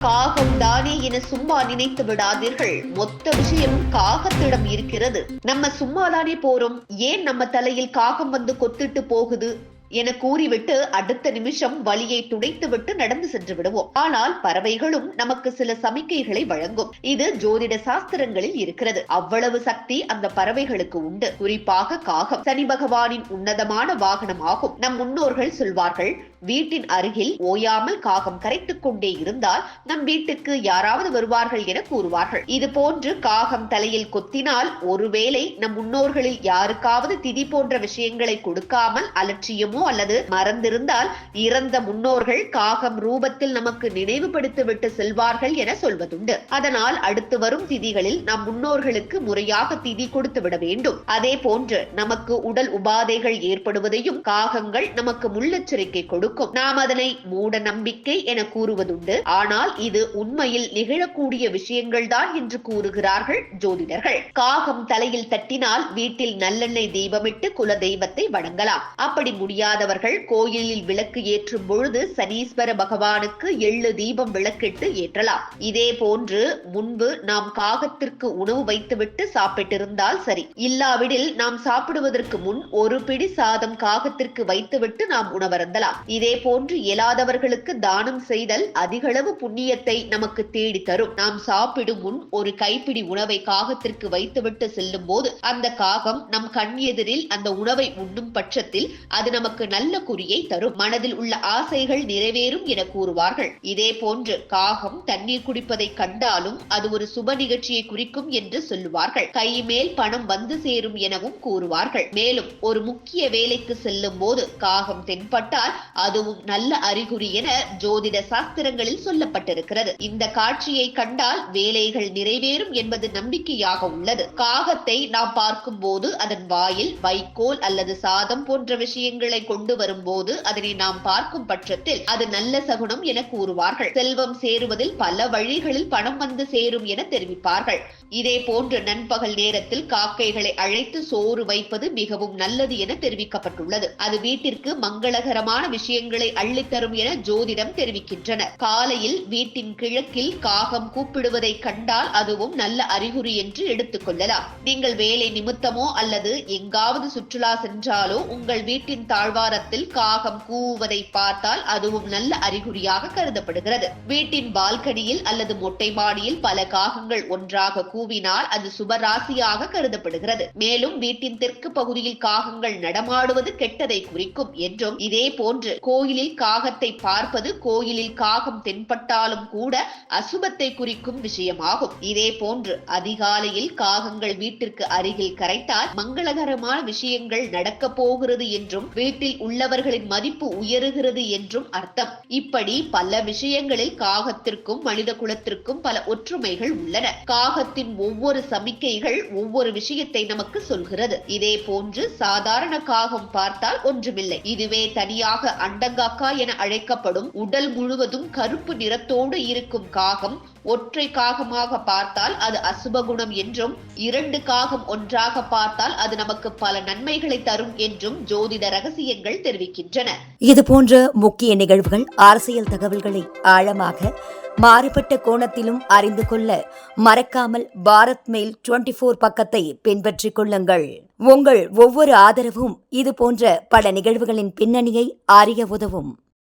காகம் தானே என சும்மா நினைத்து விடாதீர்கள். மொத்த விஷயம் காகத்திடம் இருக்கிறது. நம்ம சும்மாதானே போறோம், ஏன் நம்ம தலையில் காகம் வந்து கொத்திட்டு போகுது என கூறிவிட்டு அடுத்த நிமிஷம் வலியை துடைத்துவிட்டு நடந்து சென்று விடுவோம். ஆனால் பறவைகளும் நமக்கு சில சமிக்கைகளை வழங்கும். இது ஜோதிட சாஸ்திரங்களில் இருக்கிறது. அவ்வளவு சக்தி அந்த பறவைகளுக்கு உண்டு. குறிப்பாக காகம் சனி பகவானின் உன்னதமான வாகனம் ஆகும். நம் முன்னோர்கள் சொல்வார்கள், வீட்டின் அருகில் ஓயாமல் காகம் கரைத்துக் கொண்டே இருந்தால் நம் வீட்டுக்கு யாராவது வருவார்கள் என கூறுவார்கள். இது போன்று காகம் தலையில் கொத்தினால் ஒருவேளை நம் முன்னோர்களில் யாருக்காவது திதி போன்ற விஷயங்களை கொடுக்காமல் அலட்சியமோ அல்லது மறந்திருந்தால் இறந்த முன்னோர்கள் காகம் ரூபத்தில் நமக்கு நினைவுபடுத்திவிட்டு செல்வார்கள் என சொல்வதுண்டு. அதனால் அடுத்து வரும் திதிகளில் நம் முன்னோர்களுக்கு முறையாக திதி கொடுத்து விட வேண்டும். அதே போன்று நமக்கு உடல் உபாதைகள் ஏற்படுவதையும் காகங்கள் நமக்கு முன்னெச்சரிக்கை கொடுக்கும். நாம் அதனை மூட நம்பிக்கை என கூறுவதுண்டு. ஆனால் இது உண்மையில் நிகழக்கூடிய விஷயங்கள் தான் என்று கூறுகிறார்கள் ஜோதிடர்கள். காகம் தலையில் தட்டினால் வீட்டில் நல்லெண்ணெய் தீபமிட்டு குல தெய்வத்தை வணங்கலாம். அப்படி முடியாதவர்கள் கோயிலில் விளக்கு ஏற்றும் பொழுது சனீஸ்வர பகவானுக்கு எள்ளு தீபம் விளக்கிட்டு ஏற்றலாம். இதே போன்று முன்பு நாம் காகத்திற்கு உணவு வைத்துவிட்டு சாப்பிட்டிருந்தால் சரி. இல்லாவிடில் நாம் சாப்பிடுவதற்கு முன் ஒரு பிடி சாதம் காகத்திற்கு வைத்துவிட்டு நாம் உணவருந்தலாம். இதே போன்று இயலாதவர்களுக்கு தானம் செய்தல் அதிகளவு புண்ணியத்தை நமக்கு தேடி தரும். நாம் சாப்பிடும் முன் ஒரு கைப்பிடி உணவை காகத்திற்கு வைத்துவிட்டு செல்லும் போது அந்த காகம் நம் கண் எதிரில் அந்த உணவை உண்ணும் பட்சத்தில் அது நமக்கு நல்ல குறியை தரும். மனதில் உள்ள ஆசைகள் நிறைவேறும் என கூறுவார்கள். இதே போன்று காகம் தண்ணீர் குடிப்பதை கண்டாலும் அது ஒரு சுப நிகழ்ச்சியை குறிக்கும் என்று சொல்லுவார்கள். கை மேல் பணம் வந்து சேரும் எனவும் கூறுவார்கள். மேலும் ஒரு முக்கிய வேலைக்கு செல்லும் போது காகம் தென்பட்டால் அதுவும் நல்ல அறிகுறி என ஜோதிட சாஸ்திரங்களில் சொல்லப்பட்டிருக்கிறது. இந்த காட்சியை கண்டால் வேலைகள் நிறைவேறும் என்பது நம்பிக்கையாக உள்ளது. காகத்தை நாம் பார்க்கும் போது அதன் வாயில் வைக்கோல் அல்லது சாதம் போன்ற விஷயங்களை கொண்டு வரும்போது அதனை நாம் பார்க்கும் பட்சத்தில் அது நல்ல சகுனம் என கூறுவார்கள். செல்வம் சேருவதில் பல வழிகளில் பணம் வந்து சேரும் என தெரிவிப்பார்கள். இதே போன்று நண்பகல் நேரத்தில் காக்கைகளை அழைத்து சோறு வைப்பது மிகவும் நல்லது என தெரிவிக்கப்பட்டுள்ளது. அது வீட்டிற்கு மங்களகரமான விஷயங்களை அள்ளித்தரும் என ஜோதிடம் தெரிவிக்கின்றன. காலையில் வீட்டின் கிழக்கில் காகம் கூப்பிடுவதை கண்டால் அதுவும் நல்ல அறிகுறி என்று எடுத்துக் கொள்ளலாம். நீங்கள் வேலை நிமித்தமோ அல்லது எங்காவது சுற்றுலா சென்றாலோ உங்கள் வீட்டின் தாழ்வாரத்தில் காகம் கூவுவதை பார்த்தால் அதுவும் நல்ல அறிகுறியாக கருதப்படுகிறது. வீட்டின் பால்கனியில் அல்லது மொட்டை மாடியில் பல காகங்கள் ஒன்றாக கூவினால் அது சுபராசியாக கருதப்படுகிறது. மேலும் வீட்டின் தெற்கு பகுதியில் காகங்கள் நடமாடுவது கெட்டதை குறிக்கும் என்றும், இதே போன்று கோயிலில் காகத்தை பார்ப்பது கோயிலில் காகம் தென்பட்டாலும் கூட அசுபத்தை குறிக்கும் விஷயமாகும். இதே போன்று அதிகாலையில் காகங்கள் வீட்டிற்கு அருகில் கரைத்தால் மங்களகரமான விஷயங்கள் நடக்க போகிறது என்றும் வீட்டில் உள்ளவர்களின் மதிப்பு உயருகிறது என்றும் அர்த்தம். இப்படி பல விஷயங்களில் காகத்திற்கும் மனித குலத்திற்கும் பல ஒற்றுமைகள் உள்ளன. காகத்தின் ஒவ்வொரு சமிக்கைகள் ஒவ்வொரு விஷயத்தை நமக்கு சொல்கிறது. இதே போன்று சாதாரண காகம் பார்த்தால் ஒன்றுமில்லை. இதுவே தனியாக அண்டங்காக்கா என அழைக்கப்படும் உடல் முழுவதும் கருப்பு நிறத்தோடு இருக்கும் காகம் ஒற்றை காகமாக பார்த்தால் அது அசுபகுணம் என்றும், இரண்டு காகம் ஒன்றாக பார்த்தால் அது நமக்கு பல நன்மைகளை தரும் என்றும் ஜோதிட ரகசியங்கள் தெரிவிக்கின்றன. இது போன்ற முக்கிய நிகழ்வுகள், அரசியல் தகவல்களை ஆழமாக மாறுபட்ட கோணத்திலும் அறிந்து கொள்ள மறக்காமல் பாரத் மெயில் 24 பக்கத்தை பின்பற்றிக் கொள்ளுங்கள். உங்கள் ஒவ்வொரு ஆதரவும் இது போன்ற பல நிகழ்வுகளின் பின்னணியை அறிய உதவும்.